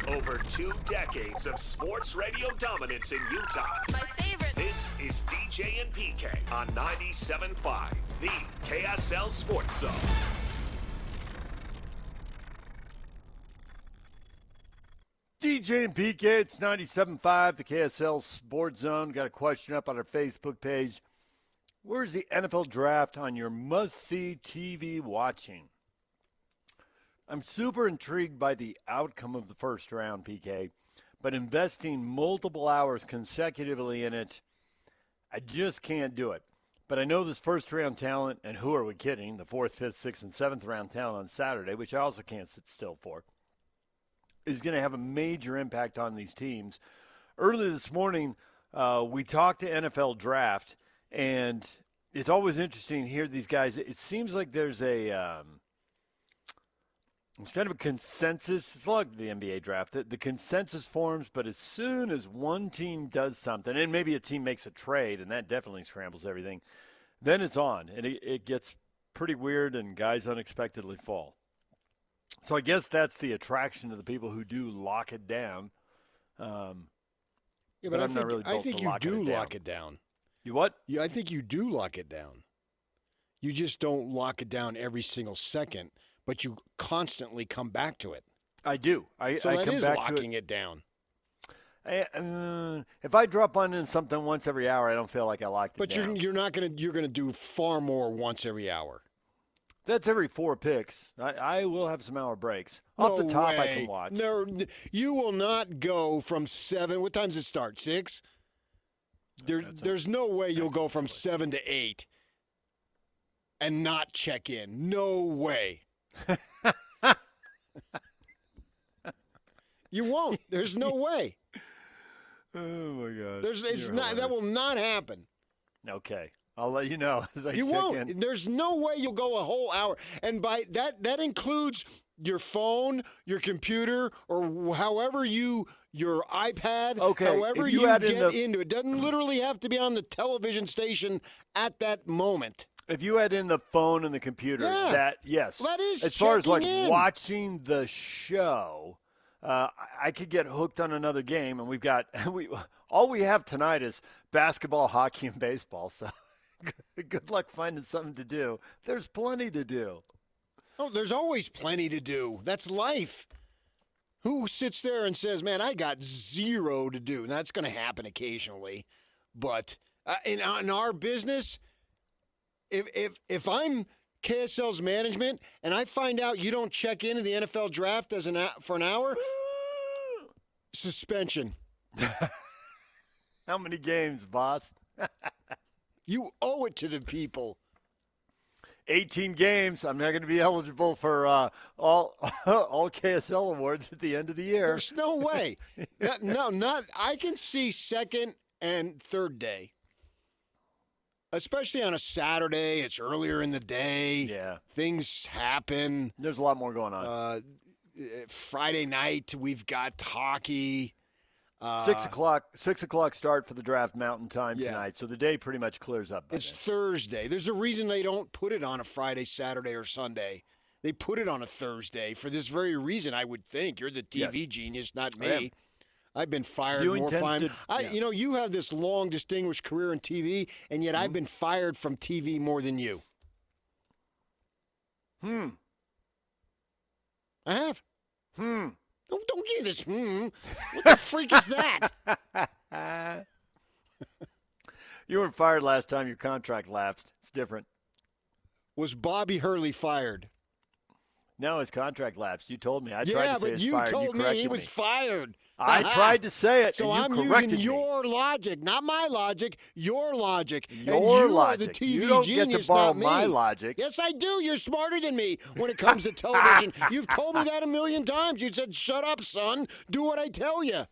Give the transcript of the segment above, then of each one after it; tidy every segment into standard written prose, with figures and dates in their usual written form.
Over 2 decades of sports radio dominance in Utah. My favorite. This is DJ and PK on 97.5, the KSL Sports Zone. DJ and PK, it's 97.5, the KSL Sports Zone. Got a question up on our Facebook page. Where's the NFL draft on your must-see TV watching? I'm super intrigued by the outcome of the first round, PK, but investing multiple hours consecutively in it, I just can't do it. But I know this first-round talent, and who are we kidding, the 4th, 5th, 6th, and 7th round talent on Saturday, which I also can't sit still for, is going to have a major impact on these teams. Early this morning, we talked to NFL Draft, and it's always interesting to hear these guys. It seems like there's it's kind of a consensus. It's like the NBA draft. The consensus forms, but as soon as one team does something, and maybe a team makes a trade, and that definitely scrambles everything, then it's on, and it gets pretty weird, and guys unexpectedly fall. So I guess that's the attraction to the people who do lock it down. But I think you do lock it down. You what? Yeah, I think you do lock it down. You just don't lock it down every single second, but you constantly come back to it. I do. So that is locking it down. If I drop on something once every hour, I don't feel like I locked it down. But you're not going to. You're going to do far more once every hour. That's every 4 picks. I will have some hour breaks. Off the top, I can watch. No, you will not go from 7. What time does it start? 6? There's no way you'll go from 7 to 8 and not check in. No way. You won't. There's no way. Oh my God. That will not happen. Okay. I'll let you know as I You check won't. in. There's no way you'll go a whole hour. And by that includes your phone, your computer, or however your iPad, however you get into it. It doesn't literally have to be on the television station at that moment. If you add in the phone and the computer, yes. That is as far as like in. watching the show, I could get hooked on another game, and all we have tonight is basketball, hockey, and baseball. So good luck finding something to do. There's plenty to do. Oh, there's always plenty to do. That's life. Who sits there and says, "Man, I got zero to do"? And that's going to happen occasionally, but in our business. If I'm KSL's management and I find out you don't check into the NFL draft for an hour, suspension. How many games, boss? You owe it to the people. 18 games. I'm not going to be eligible for all KSL awards at the end of the year. There's no way. I can see second and third day. Especially on a Saturday, it's earlier in the day. Yeah. Things happen. There's a lot more going on. Friday night, we've got hockey. 6 o'clock start for the draft Mountain Time tonight. So the day pretty much clears up. It's Thursday. There's a reason they don't put it on a Friday, Saturday, or Sunday. They put it on a Thursday for this very reason, I would think. You're the TV genius, not me. I've been fired more times. You have this long, distinguished career in TV, and yet I've been fired from TV more than you. I have. Don't give me this. What the freak is that? You weren't fired last time your contract lapsed. It's different. Was Bobby Hurley fired? No, his contract lapsed. You told me. I tried to say but he you was fired. told me he was fired. I tried to say it, so and you I'm corrected using me. your logic, not my logic. Your logic. Your and you logic. Are the TV you don't genius, get to borrow not me. my logic. Yes, I do. You're smarter than me when it comes to television. You've told me that a million times. You said, "Shut up, son. Do what I tell you."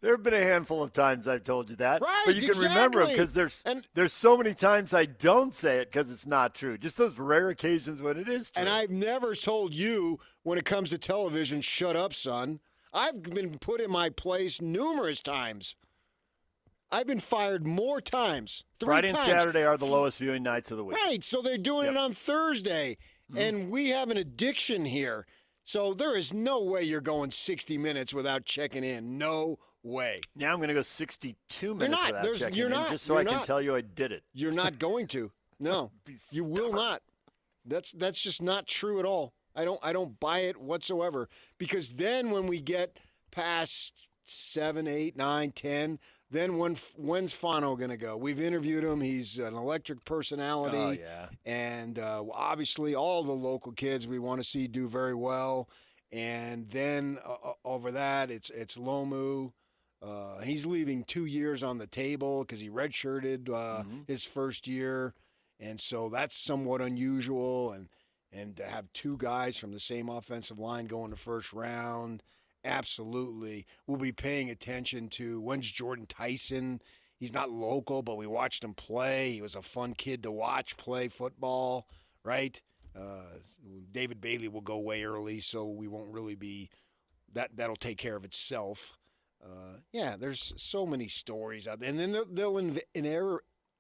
There have been a handful of times I've told you that. Right, but you can remember it because there's so many times I don't say it because it's not true. Just those rare occasions when it is true. And I've never told you when it comes to television, "Shut up, son." I've been put in my place numerous times. I've been fired more times. 3 Friday times. and Saturday are the lowest viewing nights of the week. Right, so they're doing it on Thursday. And we have an addiction here. So there is no way you're going 60 minutes without checking in. No way. Now I'm going to go 62 minutes not. without There's- checking you're in, not. just so You're I can not. tell you I did it. You're not going to. No, you will not. That's just not true at all. I don't buy it whatsoever. Because then when we get past 7, 8, 9, 10, then when's Fano going to go? We've interviewed him. He's an electric personality. Oh, yeah. And obviously all the local kids we want to see do very well. And then over that, it's Lomu. He's leaving 2 years on the table because he redshirted his first year. And so that's somewhat unusual. And to have two guys from the same offensive line go in the first round, absolutely. We'll be paying attention to when's Jordan Tyson. He's not local, but we watched him play. He was a fun kid to watch play football, right? David Bagley will go way early, so we won't really be that'll take care of itself. Yeah, there's so many stories out there. And then they'll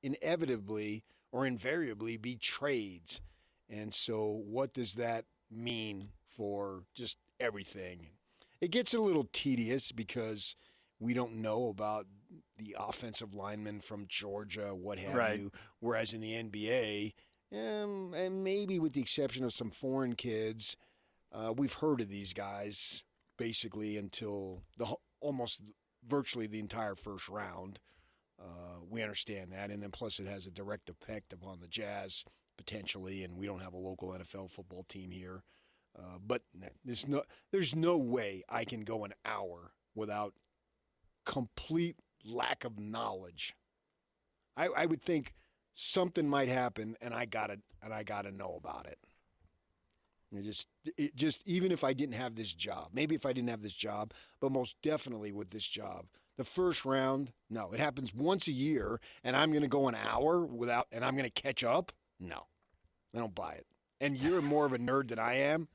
inevitably or invariably be trades. And so what does that mean for just everything? It gets a little tedious because we don't know about the offensive linemen from Georgia, what have you. Whereas in the NBA, and maybe with the exception of some foreign kids, we've heard of these guys basically until almost virtually the entire first round. We understand that, and then plus it has a direct effect upon the Jazz potentially, and we don't have a local NFL football team here. But there's no way I can go an hour without complete lack of knowledge. I would think something might happen, and I gotta know about it. It just even if I didn't have this job, maybe if I didn't have this job, but most definitely with this job, the first round, no, it happens once a year, and I'm going to go an hour without, and I'm going to catch up. No, I don't buy it. And you're more of a nerd than I am.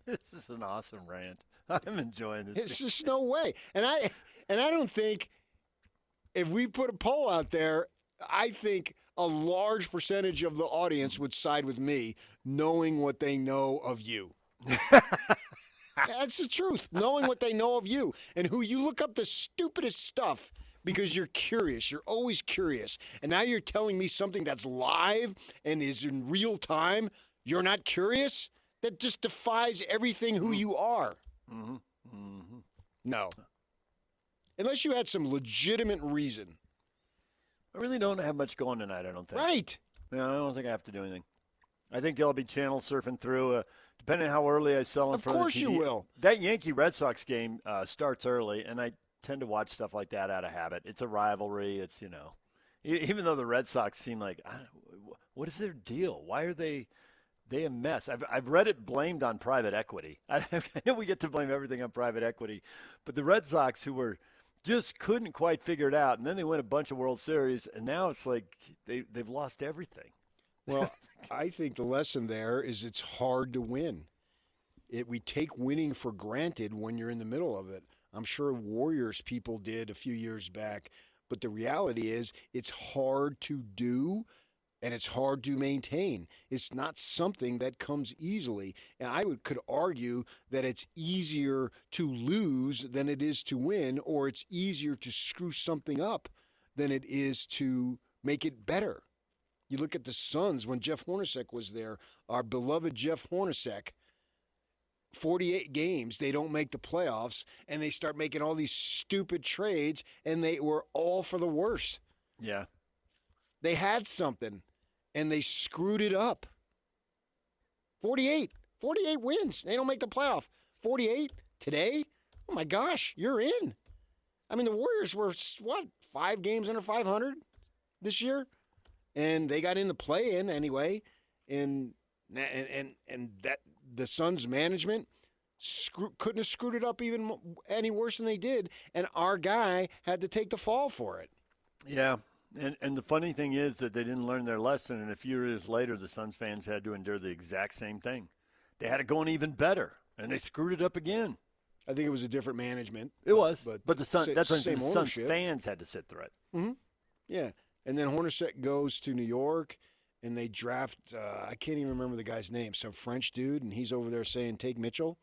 This is an awesome rant. I'm enjoying this. It's just no way. And I don't think if we put a poll out there, I think a large percentage of the audience would side with me, knowing what they know of you. That's the truth. Knowing what they know of you and who you look up the stupidest stuff because you're curious. You're always curious. And now you're telling me something that's live and is in real time. You're not curious? That just defies everything who you are. Mm-hmm. Mm-hmm. No. Unless you had some legitimate reason. I really don't have much going tonight, I don't think. Right. No, I don't think I have to do anything. I think I'll be channel surfing through, depending on how early I sell in front of the TV. Of course you will. That Yankee-Red Sox game starts early, and I tend to watch stuff like that out of habit. It's a rivalry. It's, even though the Red Sox seem like, what is their deal? Why are they a mess? I've read it blamed on private equity. I know we get to blame everything on private equity, but the Red Sox who just couldn't quite figure it out, and then they win a bunch of World Series, and now it's like they've lost everything. Well, I think the lesson there is it's hard to win. We take winning for granted when you're in the middle of it. I'm sure Warriors people did a few years back, but the reality is it's hard to do and it's hard to maintain. It's not something that comes easily. And I could argue that it's easier to lose than it is to win, or it's easier to screw something up than it is to make it better. You look at the Suns when Jeff Hornacek was there, our beloved Jeff Hornacek, 48 games, they don't make the playoffs, and they start making all these stupid trades, and they were all for the worse. Yeah. They had something, and they screwed it up. 48 wins. They don't make the playoff. 48 today? Oh, my gosh, you're in. I mean, the Warriors were, 5 games under 500 this year? And they got in the play-in anyway, and that the Suns' management couldn't have screwed it up even any worse than they did, and our guy had to take the fall for it. Yeah, and the funny thing is that they didn't learn their lesson, and a few years later, the Suns fans had to endure the exact same thing. They had it going even better, and they screwed it up again. I think it was a different management. It was, but the Suns, that's when the Suns ownership. fans had to sit through it. Mm-hmm. Yeah. And then Hornacek goes to New York, and they draft, I can't even remember the guy's name, some French dude, and he's over there saying, take Mitchell.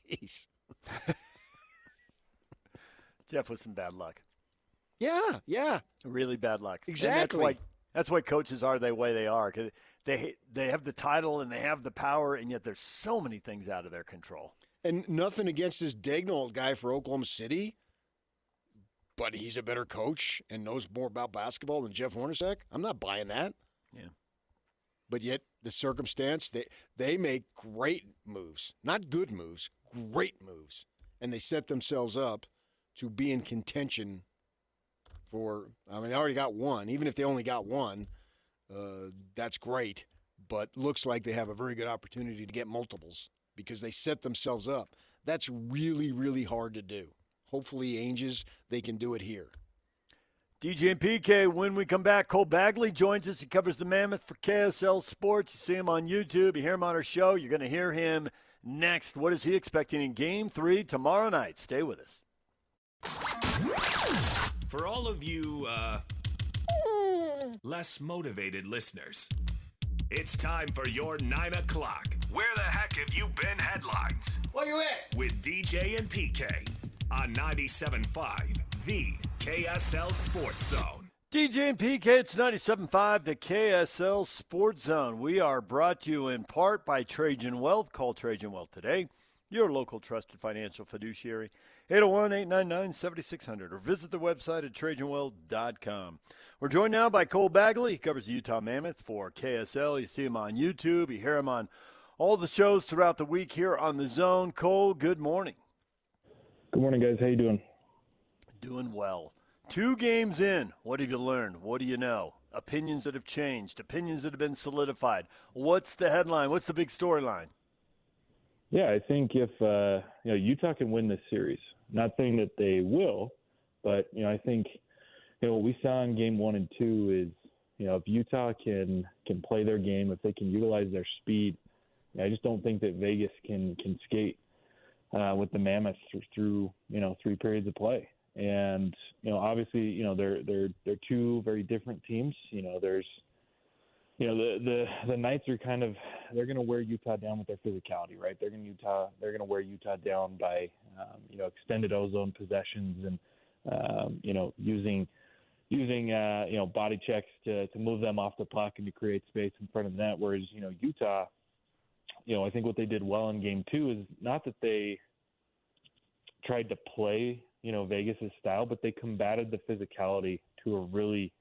Jeez. Jeff with some bad luck. Yeah. Really bad luck. Exactly. And that's why coaches are the way they are. 'Cause they have the title and they have the power, and yet there's so many things out of their control. And nothing against this Daigneault guy for Oklahoma City, but he's a better coach and knows more about basketball than Jeff Hornacek. I'm not buying that. Yeah. But yet the circumstance, they make great moves. Not good moves, great moves. And they set themselves up to be in contention for, they already got one. Even if they only got one, that's great. But looks like they have a very good opportunity to get multiples because they set themselves up. That's really, really hard to do. Hopefully, Ainges, they can do it here. DJ and PK, when we come back, Cole Bagley joins us. He covers the Mammoth for KSL Sports. You see him on YouTube. You hear him on our show. You're going to hear him next. What is he expecting in Game 3 tomorrow night? Stay with us. For all of you less motivated listeners, it's time for your 9 o'clock. Where the heck have you been headlines? Where you at? With DJ and PK on 97.5, the KSL Sports Zone. DJ and PK, it's 97.5, the KSL Sports Zone. We are brought to you in part by Trajan Wealth. Call Trajan Wealth today, your local trusted financial fiduciary, 801-899-7600, or visit the website at TrajanWealth.com. We're joined now by Cole Bagley. He covers the Utah Mammoth for KSL. You see him on YouTube. You hear him on all the shows throughout the week here on the Zone. Cole, good morning. Good morning, guys. How you doing? Doing well. 2 games in. What have you learned? What do you know? Opinions that have changed. Opinions that have been solidified. What's the headline? What's the big storyline? Yeah, I think if Utah can win this series, not saying that they will, but I think what we saw in game 1 and 2 is if Utah can play their game, if they can utilize their speed, I just don't think that Vegas can skate with the Mammoths through 3 periods of play. And obviously they're 2 very different teams. There's the Knights are they're going to wear Utah down with their physicality, right? They're going to wear Utah down by extended ozone possessions and using body checks to move them off the puck and to create space in front of the net. Whereas Utah, I think what they did well in game 2 is not that they tried to play Vegas's style, but they combated the physicality to a really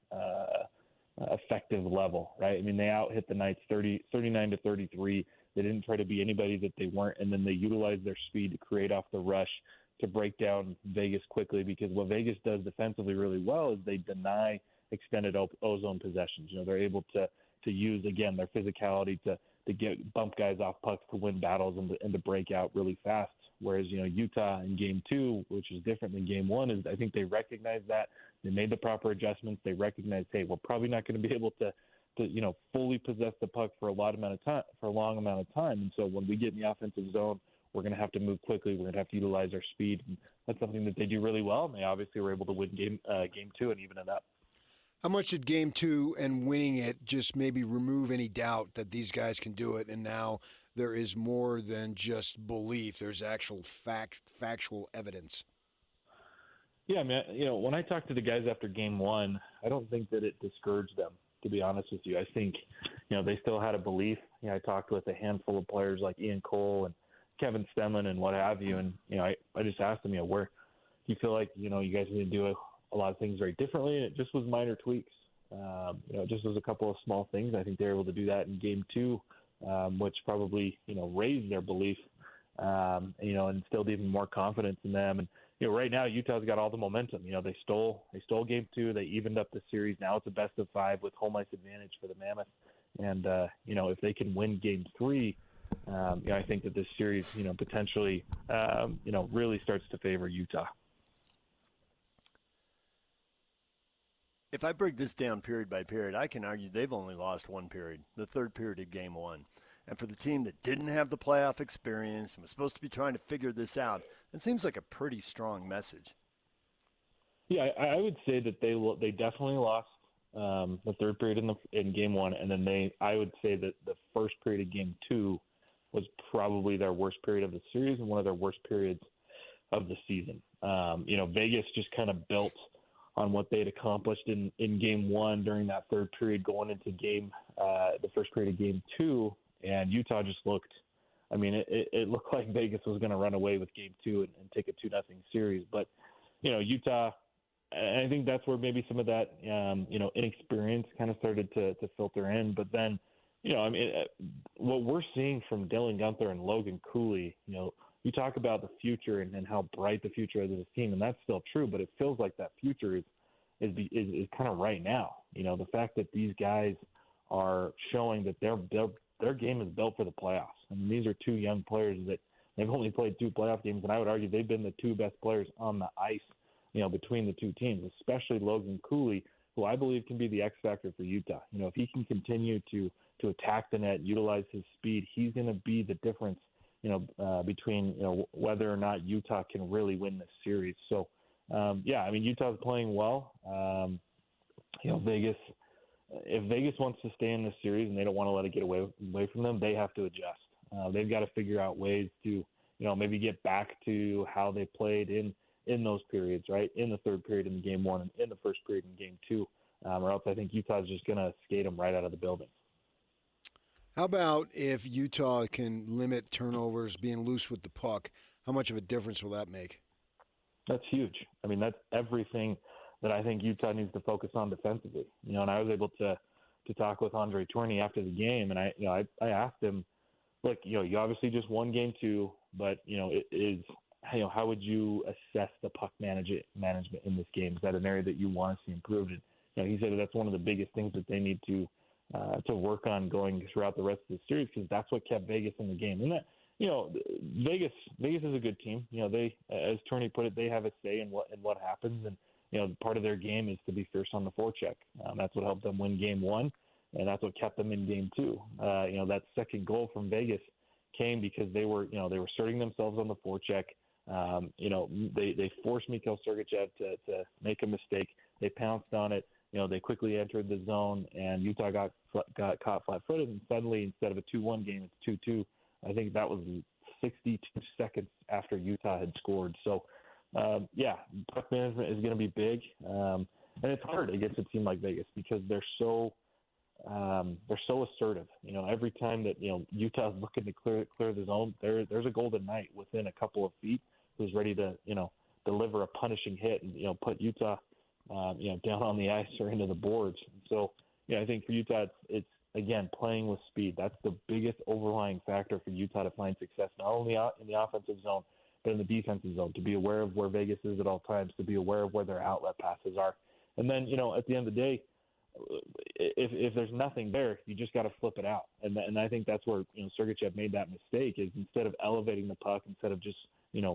effective level, right? I mean, they out-hit the Knights 39-33. They didn't try to be anybody that they weren't, and then they utilized their speed to create off the rush to break down Vegas quickly, because what Vegas does defensively really well is they deny extended ozone possessions. They're able to use, again, their physicality to bump guys off pucks to win battles and to break out really fast. Whereas, Utah in game 2, which is different than game 1, is I think they recognized that. They made the proper adjustments. They recognized, hey, we're probably not going to be able to fully possess the puck for a long amount of time. And so when we get in the offensive zone, we're going to have to move quickly. We're going to have to utilize our speed. And that's something that they do really well. And they obviously were able to win game 2 and even it up. How much did game 2 and winning it just maybe remove any doubt that these guys can do it, and now there is more than just belief? There's actual factual evidence. Yeah, I mean, when I talked to the guys after game 1, I don't think that it discouraged them, to be honest with you. I think, they still had a belief. I talked with a handful of players like Ian Cole and Kevin Stemmen and what have you, and, I just asked them, where do you feel like, you guys need to do a lot of things very differently, and it just was minor tweaks. It just was a couple of small things. I think they were able to do that in game 2, which probably, raised their belief, and instilled even more confidence in them. And, right now Utah's got all the momentum. They stole game 2. They evened up the series. Now it's a best of 5 with home ice advantage for the Mammoth. And, if they can win game 3, I think that this series, potentially, really starts to favor Utah. If I break this down period by period, I can argue they've only lost 1 period, the 3rd period of game 1. And for the team that didn't have the playoff experience and was supposed to be trying to figure this out, it seems like a pretty strong message. Yeah, I would say that they definitely lost the third period in game one, and then I would say that the first period of game two was probably their worst period of the series and one of their worst periods of the season. Vegas just kind of built on what they'd accomplished in game one during that third period going into the first period of game two, and Utah just looked, it looked like Vegas was going to run away with game two and take a 2-0 series. But, Utah, I think that's where maybe some of that, inexperience kind of started to filter in. But then, what we're seeing from Dylan Guenther and Logan Cooley, you talk about the future and how bright the future is of this team, and that's still true, but it feels like that future is kind of right now. The fact that these guys are showing that their game is built for the playoffs. These are two young players that they've only played 2 playoff games, and I would argue they've been the 2 best players on the ice, between the 2 teams, especially Logan Cooley, who I believe can be the X factor for Utah. If he can continue to attack the net, utilize his speed, he's going to be the difference, between, whether or not Utah can really win this series. So, Utah's playing well. Vegas, if Vegas wants to stay in this series and they don't want to let it get away from them, they have to adjust. They've got to figure out ways to, maybe get back to how they played in those periods, right? In the third period in game one and in the first period in game two, or else I think Utah's just going to skate them right out of the building. How about if Utah can limit turnovers, being loose with the puck? How much of a difference will that make? That's huge. That's everything that I think Utah needs to focus on defensively. And I was able to talk with Andre Tourney after the game, and I asked him, look, you obviously just won game 2, but how would you assess the puck management in this game? Is that an area that you want to see improved? And he said that's one of the biggest things that they need to work on going throughout the rest of the series, because that's what kept Vegas in the game. And that, Vegas is a good team. They, as Tourney put it, they have a say in what happens, and part of their game is to be fierce on the forecheck. That's what helped them win game 1, and that's what kept them in game 2. That second goal from Vegas came because they were asserting themselves on the forecheck. They forced Mikhail Sergachev to make a mistake. They pounced on it. They quickly entered the zone, and Utah got caught flat-footed, and suddenly, instead of a 2-1 game, it's 2-2. I think that was 62 seconds after Utah had scored. So, puck management is going to be big, and it's hard against a team like Vegas because they're so assertive. Every time that Utah's looking to clear the zone, there's a Golden Knight within a couple of feet who's ready to deliver a punishing hit and put Utah down on the ice or into the boards. So I think for Utah, it's again playing with speed. That's the biggest overlying factor for Utah to find success, not only out in the offensive zone but in the defensive zone. To be aware of where Vegas is at all times, to be aware of where their outlet passes are, and then at the end of the day, if there's nothing there, you just got to flip it out. And I think that's where Sergachev made that mistake, is instead of elevating the puck, instead of just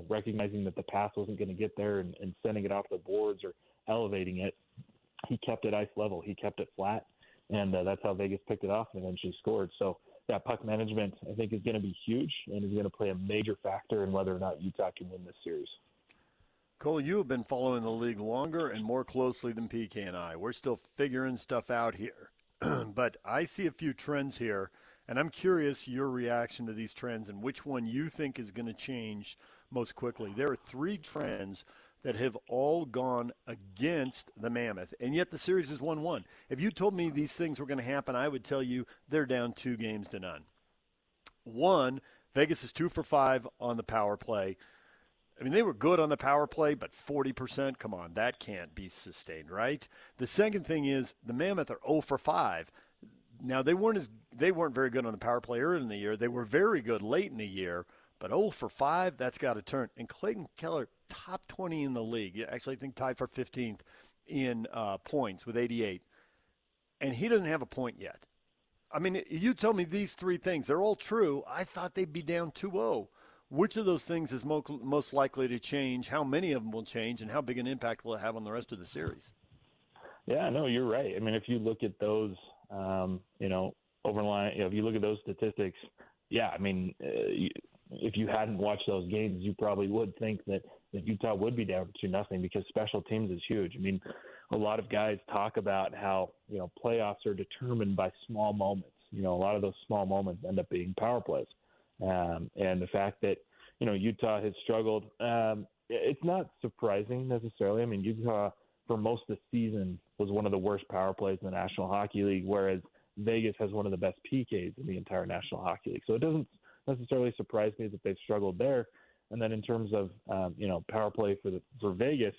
recognizing that the pass wasn't going to get there and sending it off the boards or elevating it, he kept it ice level. He kept it flat, and that's how Vegas picked it off and eventually scored. So, puck management, I think, is going to be huge and is going to play a major factor in whether or not Utah can win this series. Cole, you have been following the league longer and more closely than PK and I. We're still figuring stuff out here. But I see a few trends here, and I'm curious your reaction to these trends and which one you think is going to change most quickly. There are 3 trends that have all gone against the Mammoth, and yet the series is 1-1. If you told me these things were going to happen, I would tell you they're down 2-0. 1, Vegas is 2 for 5 on the power play. They were good on the power play, but 40%, come on, that can't be sustained, right? The second thing is the Mammoth are 0 for 5. Now, they weren't very good on the power play early in the year. They were very good late in the year, but 0 for 5, that's got to turn. And Clayton Keller, top 20 in the league. Actually, I think tied for 15th in points with 88. And he doesn't have a point yet. You tell me these 3 things. They're all true. I thought they'd be down 2-0. Which of those things is most likely to change? How many of them will change? And how big an impact will it have on the rest of the series? Yeah, no, you're right. If you look at those, overline, if you look at those statistics, if you hadn't watched those games, you probably would think that that Utah would be down 2-0 because special teams is huge. I mean, a lot of guys talk about how, playoffs are determined by small moments. A lot of those small moments end up being power plays. And the fact that, Utah has struggled, it's not surprising necessarily. I mean, Utah for most of the season was one of the worst power plays in the National Hockey League, whereas Vegas has one of the best PKs in the entire National Hockey League. So it doesn't necessarily surprise me that they've struggled there. And then in terms of, power play for Vegas,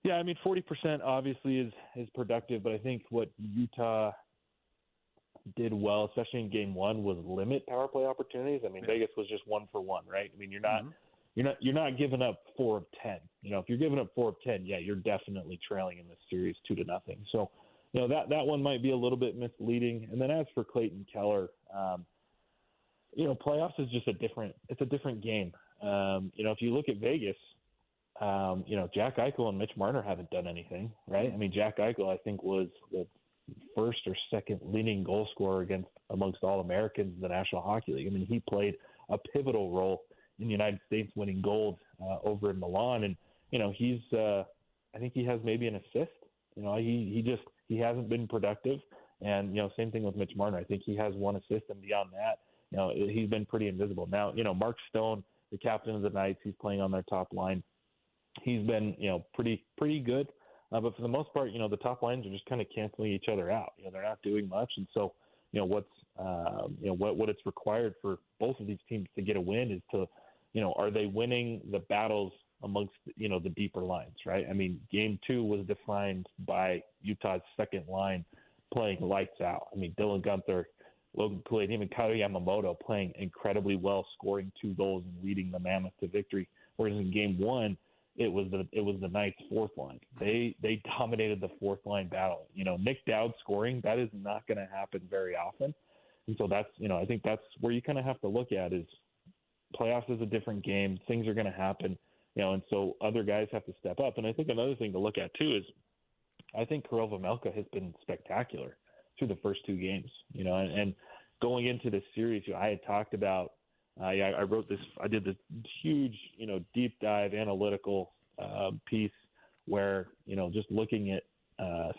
yeah, I mean, 40% obviously is productive, but I think what Utah did well, especially in game one, was limit power play opportunities. I mean, Vegas was just 1 for 1, right? I mean, you're not giving up 4 of 10. If you're giving up 4 of 10, yeah, you're definitely trailing in this series 2-0. So, that one might be a little bit misleading. And then as for Clayton Keller, playoffs is just a different game. If you look at Vegas, Jack Eichel and Mitch Marner haven't done anything, right? I mean, Jack Eichel, I think, was the first or second leading goal scorer amongst all Americans in the National Hockey League. I memean, he played a pivotal role in the United States winning gold over in Milan. And, I think he has maybe an assist. He hasn't been productive. And, same thing with Mitch Marner. I think he has 1 assist, and beyond that, he's been pretty invisible. Now, Mark Stone, the captain of the Knights, he's playing on their top line. He's been, pretty good. But for the most part, the top lines are just kind of canceling each other out. They're not doing much. And so, what it's required for both of these teams to get a win is to, are they winning the battles amongst, the deeper lines, right? I mean, game 2 was defined by Utah's second line playing lights out. I mean, Dylan Guenther, Logan Poulet, even Kyle Yamamoto playing incredibly well, scoring 2 goals and leading the Mammoth to victory. Whereas in game 1, it was the Knights' fourth line. They dominated the fourth line battle. Nick Dowd scoring, that is not going to happen very often. And so that's, I think that's where you kind of have to look at is playoffs is a different game. Things are going to happen, and so other guys have to step up. And I think another thing to look at too is I think Karel Vejmelka has been spectacular through the first 2 games, and going into this series, I had talked about, I wrote this, I did this huge, deep dive analytical piece where, just looking at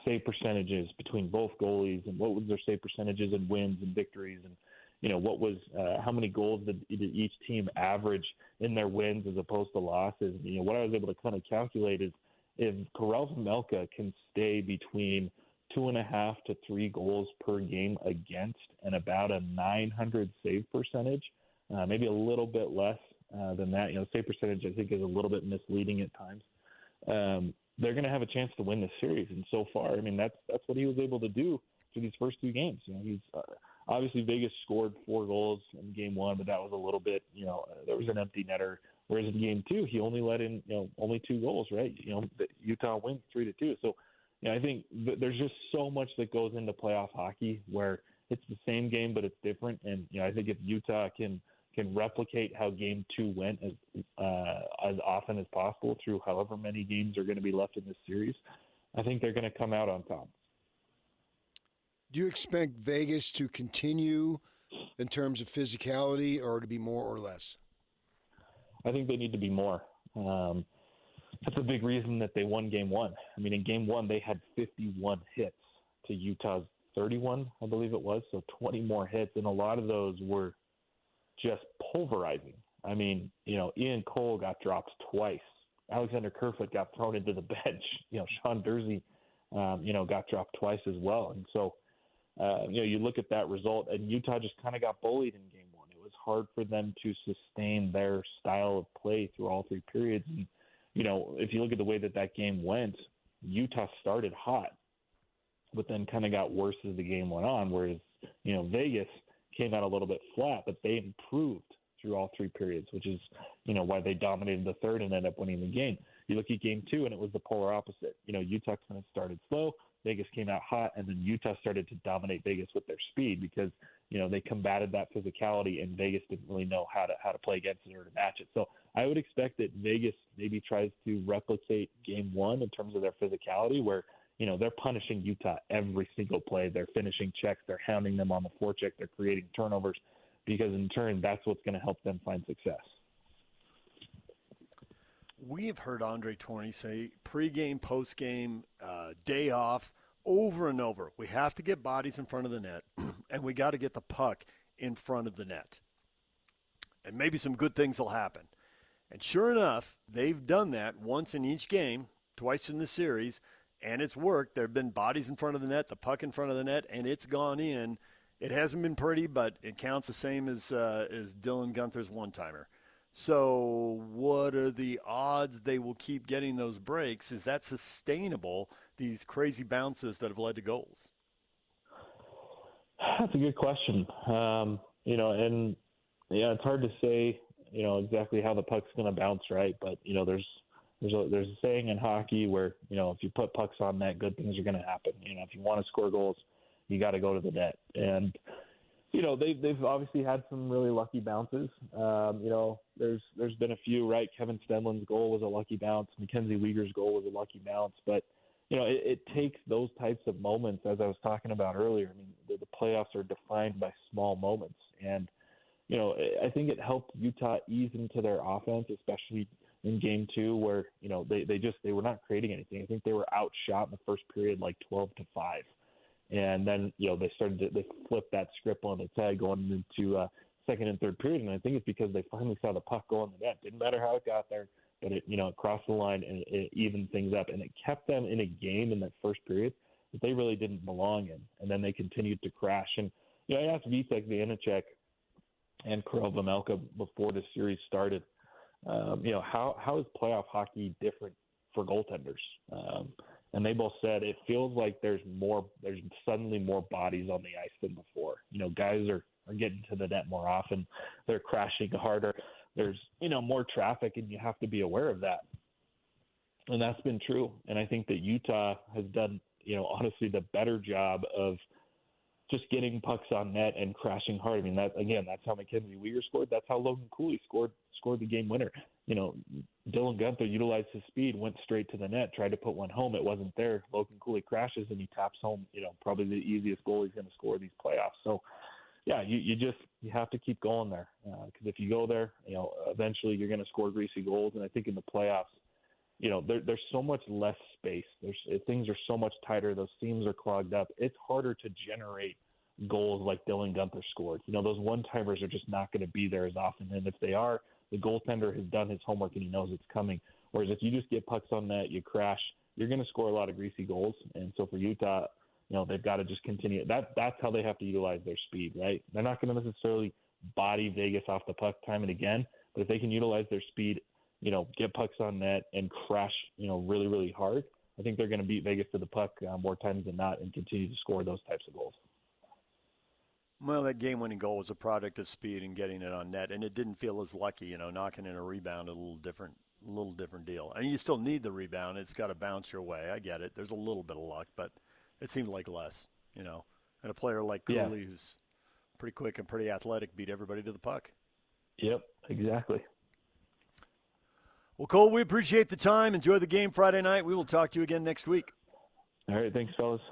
save percentages between both goalies and what was their save percentages and wins and victories and, what was how many goals did each team average in their wins as opposed to losses. What I was able to kind of calculate is if Karel Vejmelka can stay between 2.5 to 3 goals per game against and about a 900 save percentage, maybe a little bit less than that. Save percentage I think is a little bit misleading at times. They're going to have a chance to win this series, and so far, I mean, that's what he was able to do through these first 2 games. He's obviously Vegas scored 4 goals in game 1, but that was a little bit, there was an empty netter. Whereas in game 2, he only let in, only 2 goals, right? Utah wins 3-2. So, I think there's just so much that goes into playoff hockey where it's the same game, but it's different. And, I think if Utah can replicate how game 2 went as often as possible through however many games are going to be left in this series, I think they're going to come out on top. Do you expect Vegas to continue in terms of physicality or to be more or less? I think they need to be more. That's a big reason that they won game 1. I mean, in game 1, they had 51 hits to Utah's 31, I believe it was. So 20 more hits. And a lot of those were just pulverizing. I mean, Ian Cole got dropped twice. Alexander Kerfoot got thrown into the bench. Sean Dursey, got dropped twice as well. And so, you look at that result, and Utah just kind of got bullied in game 1. It was hard for them to sustain their style of play through all 3 periods. And, if you look at the way that game went, Utah started hot, but then kind of got worse as the game went on, whereas, Vegas came out a little bit flat, but they improved through all 3 periods, which is, why they dominated the third and ended up winning the game. You look at game 2, and it was the polar opposite. Utah kind of started slow, Vegas came out hot, and then Utah started to dominate Vegas with their speed because, they combated that physicality, and Vegas didn't really know how to play against it or to match it. So I would expect that Vegas maybe tries to replicate game 1 in terms of their physicality where, they're punishing Utah every single play. They're finishing checks. They're hounding them on the forecheck. They're creating turnovers because in turn, that's what's going to help them find success. We've heard Andre Tourney say pregame, postgame, day off, over and over. We have to get bodies in front of the net, and we got to get the puck in front of the net. And maybe some good things will happen. And sure enough, they've done that once in each game, twice in the series, and it's worked. There have been bodies in front of the net, the puck in front of the net, and it's gone in. It hasn't been pretty, but it counts the same as Dylan Guenther's one-timer. So what are the odds they will keep getting those breaks? Is that sustainable, these crazy bounces that have led to goals? That's a good question. It's hard to say, exactly how the puck's going to bounce, right? But, there's a saying in hockey where, if you put pucks on net, good things are going to happen. If you want to score goals, you got to go to the net. And, they've obviously had some really lucky bounces. There's been a few, right? Kevin Stenlund's goal was a lucky bounce. Mackenzie Weegar's goal was a lucky bounce. But, it takes those types of moments, as I was talking about earlier. I mean, the playoffs are defined by small moments. And, I think it helped Utah ease into their offense, especially in game 2 where, they were not creating anything. I think they were outshot in the first period like 12-5. And then, they flipped that script on its head going into second and third period. And I think it's because they finally saw the puck go on the net. Didn't matter how it got there, but it crossed the line and it evened things up. And it kept them in a game in that first period that they really didn't belong in. And then they continued to crash. And, I asked Vitek Vanacek and Kirill Vejmelka before the series started, how is playoff hockey different for goaltenders? And they both said it feels like there's suddenly more bodies on the ice than before. Guys are getting to the net more often. They're crashing harder. There's, more traffic, and you have to be aware of that. And that's been true. And I think that Utah has done, honestly, the better job of just getting pucks on net and crashing hard. I mean, that's how Mackenzie Weegar scored. That's how Logan Cooley scored the game winner. Dylan Guenther utilized his speed, went straight to the net, tried to put one home. It wasn't there. Logan Cooley crashes and he taps home, probably the easiest goal he's going to score these playoffs. So, yeah, you have to keep going there because if you go there, eventually you're going to score greasy goals. And I think in the playoffs, there's so much less space. Things are so much tighter. Those seams are clogged up. It's harder to generate goals like Dylan Guenther scored. Those one-timers are just not going to be there as often. And if they are, the goaltender has done his homework and he knows it's coming. Whereas if you just get pucks on net, you crash, you're going to score a lot of greasy goals. And so for Utah, they've got to just continue. That's how they have to utilize their speed, right? They're not going to necessarily body Vegas off the puck time and again, but if they can utilize their speed, get pucks on net and crash, really, really hard, I think they're going to beat Vegas to the puck more times than not and continue to score those types of goals. Well, that game-winning goal was a product of speed and getting it on net, and it didn't feel as lucky, knocking in a rebound, a little different deal. I mean, you still need the rebound. It's got to bounce your way. I get it. There's a little bit of luck, but it seemed like less, And a player like Cooley, who's pretty quick and pretty athletic, beat everybody to the puck. Yep, exactly. Well, Cole, we appreciate the time. Enjoy the game Friday night. We will talk to you again next week. All right, thanks, fellas.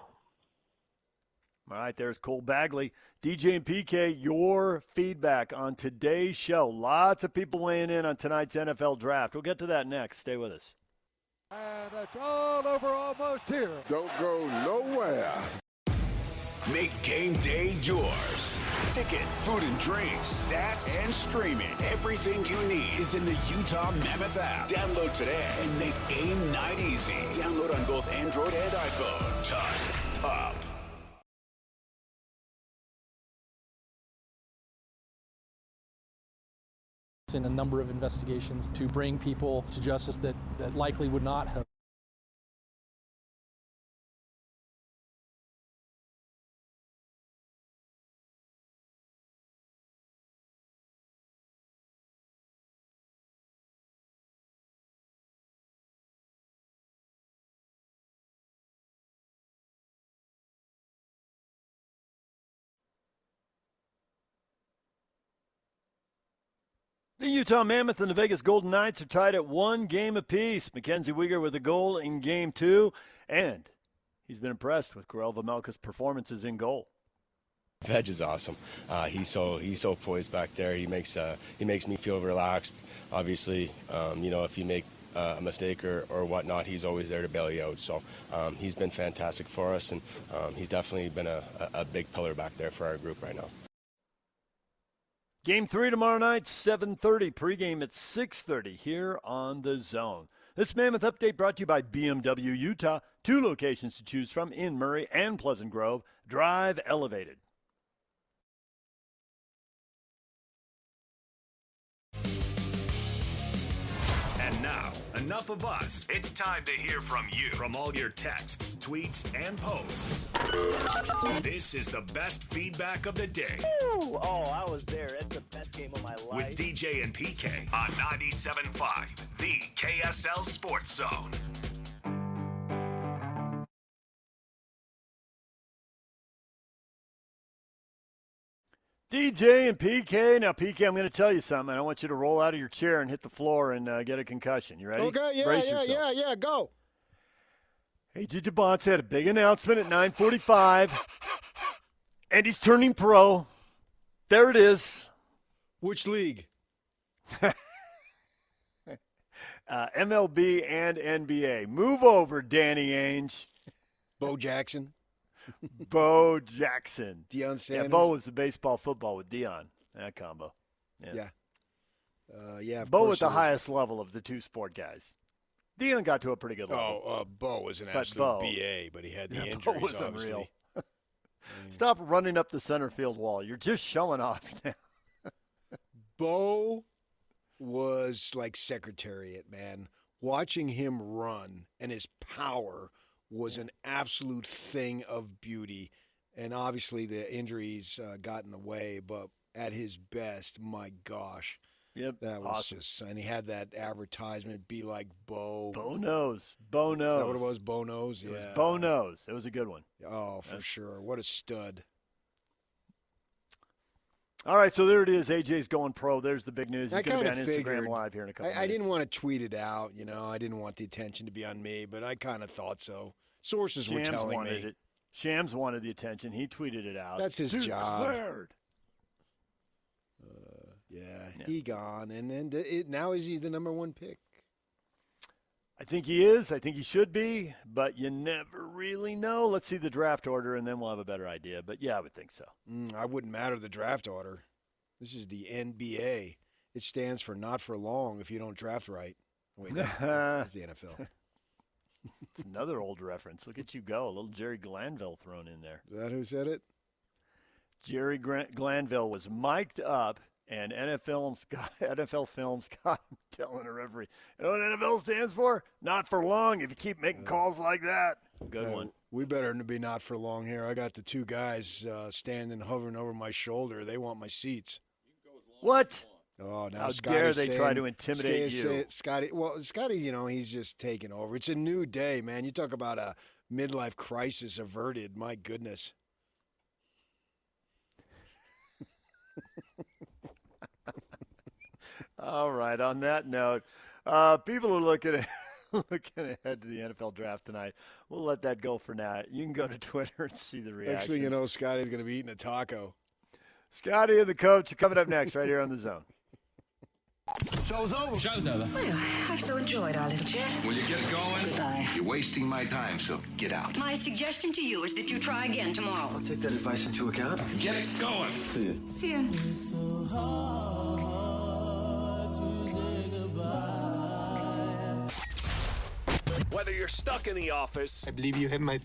All right, there's Cole Bagley. DJ and PK, your feedback on today's show. Lots of people weighing in on tonight's NFL draft. We'll get to that next. Stay with us. And it's all over almost here. Don't go nowhere. Make game day yours. Tickets, food and drinks, stats, and streaming. Everything you need is in the Utah Mammoth app. Download today and make game night easy. Download on both Android and iPhone. Tusk Top. In a number of investigations to bring people to justice that likely would not have. The Utah Mammoth and the Vegas Golden Knights are tied at 1 game apiece. Mackenzie Weegar with a goal in Game 2, and he's been impressed with Kirill Vejmelka's performances in goal. Veg is awesome. He's so poised back there. He makes me feel relaxed. Obviously, if you make a mistake or whatnot, he's always there to bail you out. So he's been fantastic for us, and he's definitely been a big pillar back there for our group right now. Game 3 tomorrow night, 7:30. Pregame at 6:30 here on The Zone. This Mammoth Update brought to you by BMW Utah. 2 locations to choose from in Murray and Pleasant Grove. Drive elevated. And now, enough of us. It's time to hear from you. From all your texts, tweets, and posts. This is the best feedback of the day. Ooh, I was there. It's the best game of my life. With DJ and PK on 97.5, the KSL Sports Zone. DJ and PK. Now, PK, I'm going to tell you something. I want you to roll out of your chair and hit the floor and get a concussion. You ready? Okay, yeah, go. AJ DeBonce had a big announcement at 9:45, and he's turning pro. There it is. Which league? MLB and NBA. Move over, Danny Ainge. Bo Jackson. Bo Jackson. Deion Sanders. Yeah, Bo was the baseball football with Deion. That combo. Yeah. Bo was the highest level of the two sport guys. Deion got to a pretty good level. Bo was an absolute BA, but he had the injuries, Bo was obviously. unreal. Stop running up the center field wall. You're just showing off now. Bo was like Secretariat, man. Watching him run and his power was an absolute thing of beauty. And obviously the injuries got in the way, but at his best, my gosh. Yep, that was awesome. just, and he had that advertisement, be like Bo. Bo knows. Bo knows. Is that what it was? Bo knows? It Yeah. was Bo knows. It was a good one. Oh, for sure. What a stud. All right, so there it is. AJ's going pro. There's the big news. He's I going to be kind on of Instagram figured. Live here in a couple I minutes. didn't want to tweet it out. I didn't want the attention to be on me, but I kind of thought so. Sources were telling me. It. Shams wanted the attention. He tweeted it out. That's his job. Declared. Yeah, he gone. And then now is he the number 1 pick? I think he is. I think he should be, but you never really know. Let's see the draft order, and then we'll have a better idea. But, yeah, I would think so. I wouldn't matter the draft order. This is the NBA. It stands for not for long if you don't draft right. Wait, that's the NFL. It's another old reference. Look at you go. A little Jerry Glanville thrown in there. Is that who said it? Jerry Glanville was mic'd up, and NFL Films got him telling a referee, you know what NFL stands for? Not for long if you keep making calls like that. Good one. We better be not for long here. I got the 2 guys standing, hovering over my shoulder. They want my seats. What? Oh, now How Scotty's dare they try to intimidate you? Scotty, he's just taking over. It's a new day, man. You talk about a midlife crisis averted. My goodness. All right. On that note, people are looking ahead to the NFL draft tonight. We'll let that go for now. You can go to Twitter and see the reaction. Next thing you know, Scotty's going to be eating a taco. Scotty and the coach are coming up next right here on The Zone. Show's over. Show's over. Well, I've so enjoyed our little chat. Will you get it going? Goodbye. You're wasting my time, so get out. My suggestion to you is that you try again tomorrow. I'll take that advice into account. Get it going. See you. See you. Whether you're stuck in the office, I believe you have my